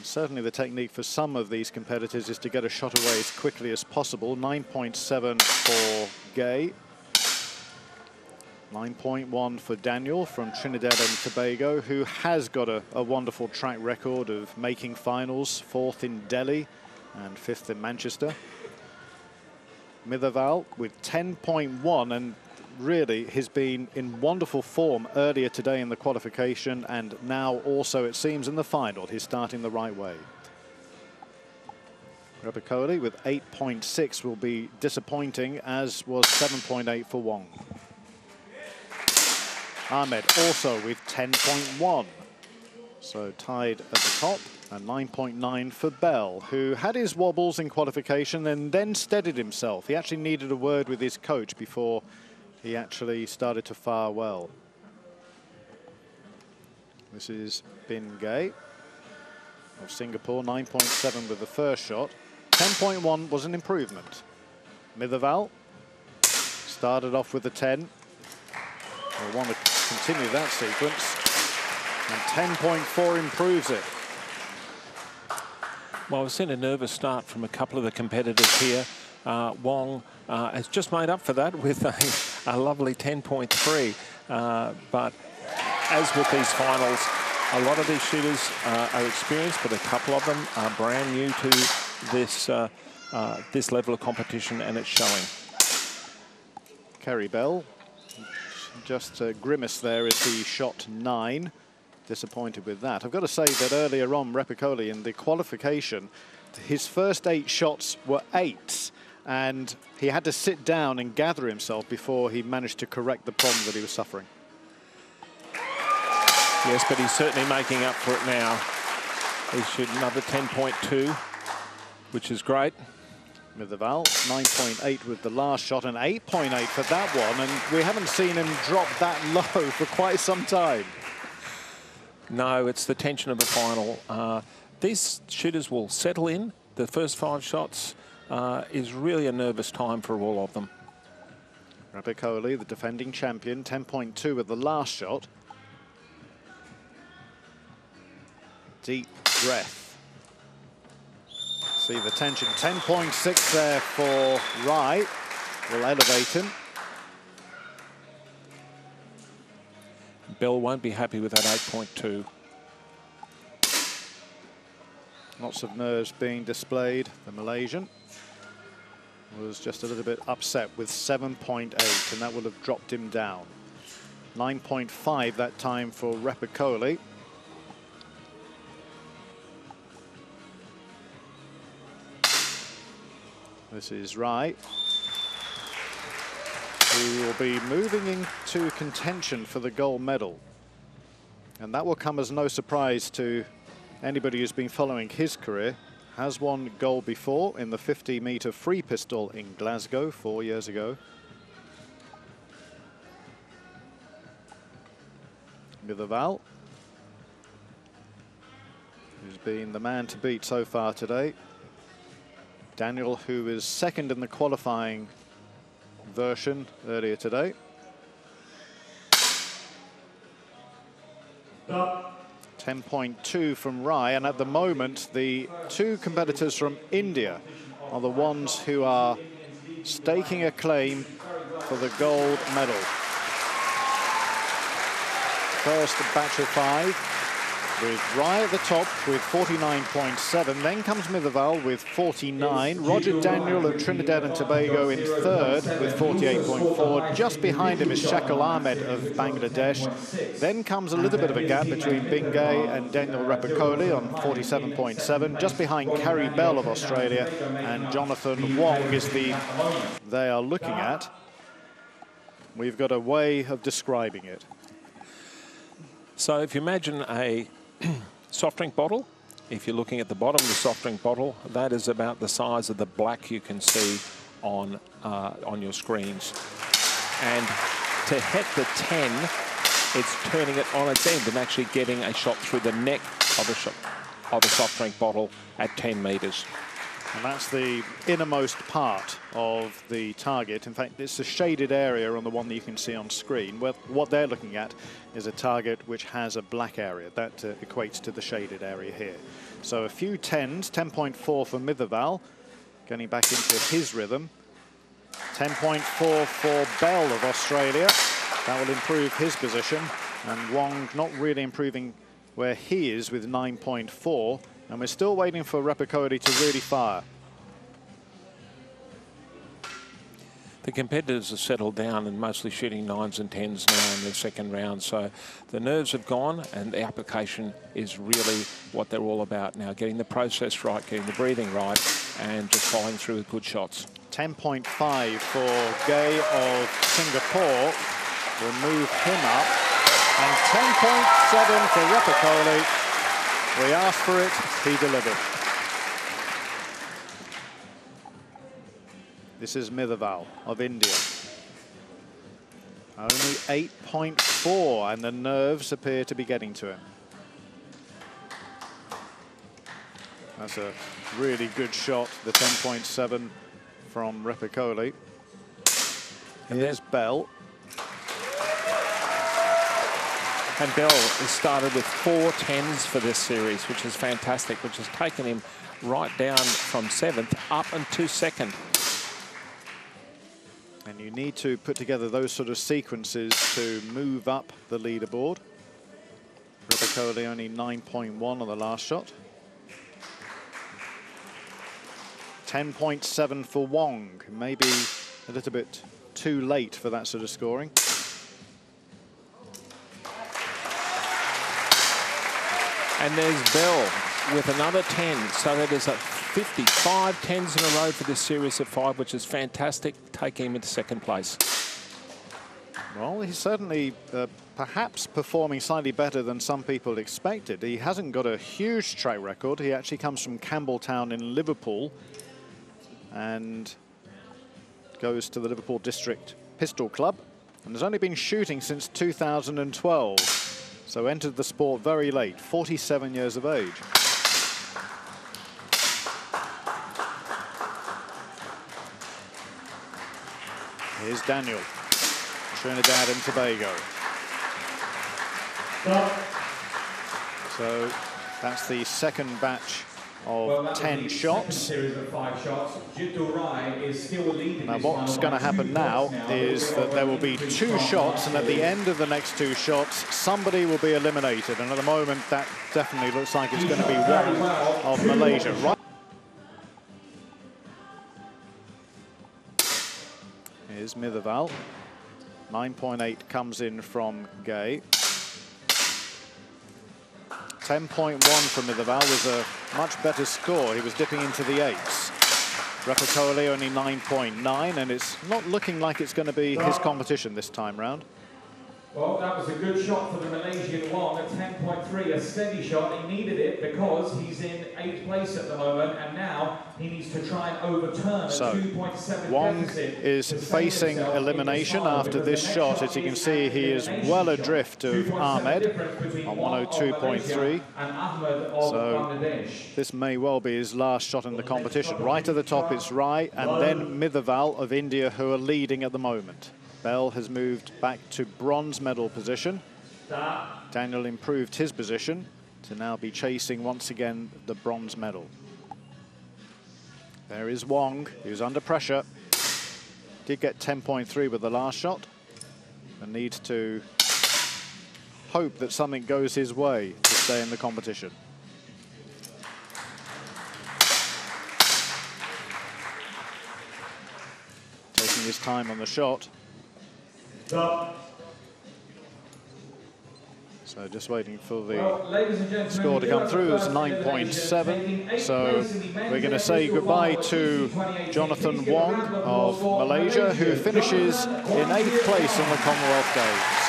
Certainly the technique for some of these competitors is to get a shot away as quickly as possible. 9.7 for Gay. 9.1 for Daniel from Trinidad and Tobago, who has got a wonderful track record of making finals, 4th in Delhi and 5th in Manchester. Mitherval with 10.1, and really has been in wonderful form earlier today in the qualification, and now also it seems in the final he's starting the right way. Repicoli with 8.6 will be disappointing, as was 7.8 for Wong. Ahmed also with 10.1, so tied at the top, and 9.9 for Bell, who had his wobbles in qualification and then steadied himself. He actually needed a word with his coach before he actually started to fire well. This is Bin Gay of Singapore, 9.7 with the first shot. 10.1 was an improvement. Mitherval started off with a 10. We'll want to continue that sequence. And 10.4 improves it. Well, we've seen a nervous start from a couple of the competitors here. Wong has just made up for that with a lovely 10.3. But as with these finals, a lot of these shooters are experienced, but a couple of them are brand new to this this level of competition, and it's showing. Kerry Bell just grimaced there as he shot 9. Disappointed with that. I've got to say that earlier on, Repicoli in the qualification, his first 8 shots were 8s, and he had to sit down and gather himself before he managed to correct the problem that he was suffering. Yes, but he's certainly making up for it now. He's shooting another 10.2, which is great. Mitherval, 9.8 with the last shot and 8.8 for that one, and we haven't seen him drop that low for quite some time. No, it's the tension of the final. These shooters will settle in. The first 5 shots is really a nervous time for all of them. Repicoli, the defending champion, 10.2 with the last shot. Deep breath. See the tension. 10.6 there for Rai. Will elevate him. Bell won't be happy with that 8.2. Lots of nerves being displayed. The Malaysian was just a little bit upset with 7.8, and that would have dropped him down. 9.5 that time for Repicoli. This is Rai, who will be moving into contention for the gold medal. And that will come as no surprise to anybody who's been following his career. Has won gold before in the 50-meter free pistol in Glasgow 4 years ago. Mitherval, who's been the man to beat so far today. Daniel, who is second in the qualifying version earlier today. 10.2 from Rai, and at the moment the 2 competitors from India are the ones who are staking a claim for the gold medal. First batch of 5 with Rai at the top with 49.7. Then comes Mitherval with 49. Roger Daniel of Trinidad and Tobago in third with 48.4. Just behind him is Shakil Ahmed of Bangladesh. Then comes a little bit of a gap between Bingay and Daniel Repicoli on 47.7. Just behind Kerry Bell of Australia, and Jonathan Wong is the they are looking at. We've got a way of describing it. So if you imagine a soft drink bottle, if you're looking at the bottom of the soft drink bottle, that is about the size of the black you can see on your screens. And to hit the 10, it's turning it on its end and actually getting a shot through the neck of a soft drink bottle at 10 meters. And that's the innermost part of the target. In fact, it's a shaded area on the one that you can see on screen. Well, what they're looking at is a target which has a black area. That equates to the shaded area here. So a few 10s, 10.4 for Mitherval, getting back into his rhythm. 10.4 for Bell of Australia. That will improve his position. And Wong not really improving where he is with 9.4. And we're still waiting for Repicoli to really fire. The competitors have settled down and mostly shooting 9s and 10s now in the second round. So the nerves have gone and the application is really what they're all about now. Getting the process right, getting the breathing right, and just following through with good shots. 10.5 for Gay of Singapore will move him up. And 10.7 for Repicoli. We asked for it, he delivered. This is Mitherval of India. Only 8.4, and the nerves appear to be getting to him. That's a really good shot, the 10.7 from Repicoli. And there's Bell. And Bell has started with 4 10s for this series, which is fantastic, which has taken him right down from 7th up into 2nd. And you need to put together those sort of sequences to move up the leaderboard. Repicoli only 9.1 on the last shot. 10.7 for Wong, maybe a little bit too late for that sort of scoring. And there's Bell with another 10. So that is a 55 10s in a row for this series of 5, which is fantastic, taking him into 2nd place. Well, he's certainly perhaps performing slightly better than some people expected. He hasn't got a huge track record. He actually comes from Campbelltown in Liverpool and goes to the Liverpool District Pistol Club and has only been shooting since 2012. So entered the sport very late, 47 years of age. Here's Daniel, Trinidad and Tobago. So that's the second batch of 10 shots. Now what's going to happen now is that there will be 2 shots, and at the end of the next 2 shots somebody will be eliminated, and at the moment that definitely looks like it's going to be Wong of Malaysia. Right. Here's Mitherval. 9.8 comes in from Gay. 10.1 from Mitherval was a much better score. He was dipping into the 8s. Repicoli only 9.9, and it's not looking like it's going to be his competition this time round. Well, that was a good shot for the Malaysian Wong at 10.3, a steady shot. He needed it because he's in 8th place at the moment, and now he needs to try and overturn a 2.7 Wong deficit. is facing elimination after this shot. As you can see, he is well adrift of Ahmed on 102.3. So this may well be his last shot in the competition. Right at the top it's Rai, and then Mitherval of India, who are leading at the moment. Bell has moved back to bronze medal position. Daniel improved his position to now be chasing once again the bronze medal. There is Wong, who's under pressure. Did get 10.3 with the last shot and needs to hope that something goes his way to stay in the competition. Taking his time on the shot. So just waiting for the score to come through. It's 9.7. So we're going to say goodbye to Jonathan Wong of Malaysia, who finishes in 8th place on the Commonwealth Games.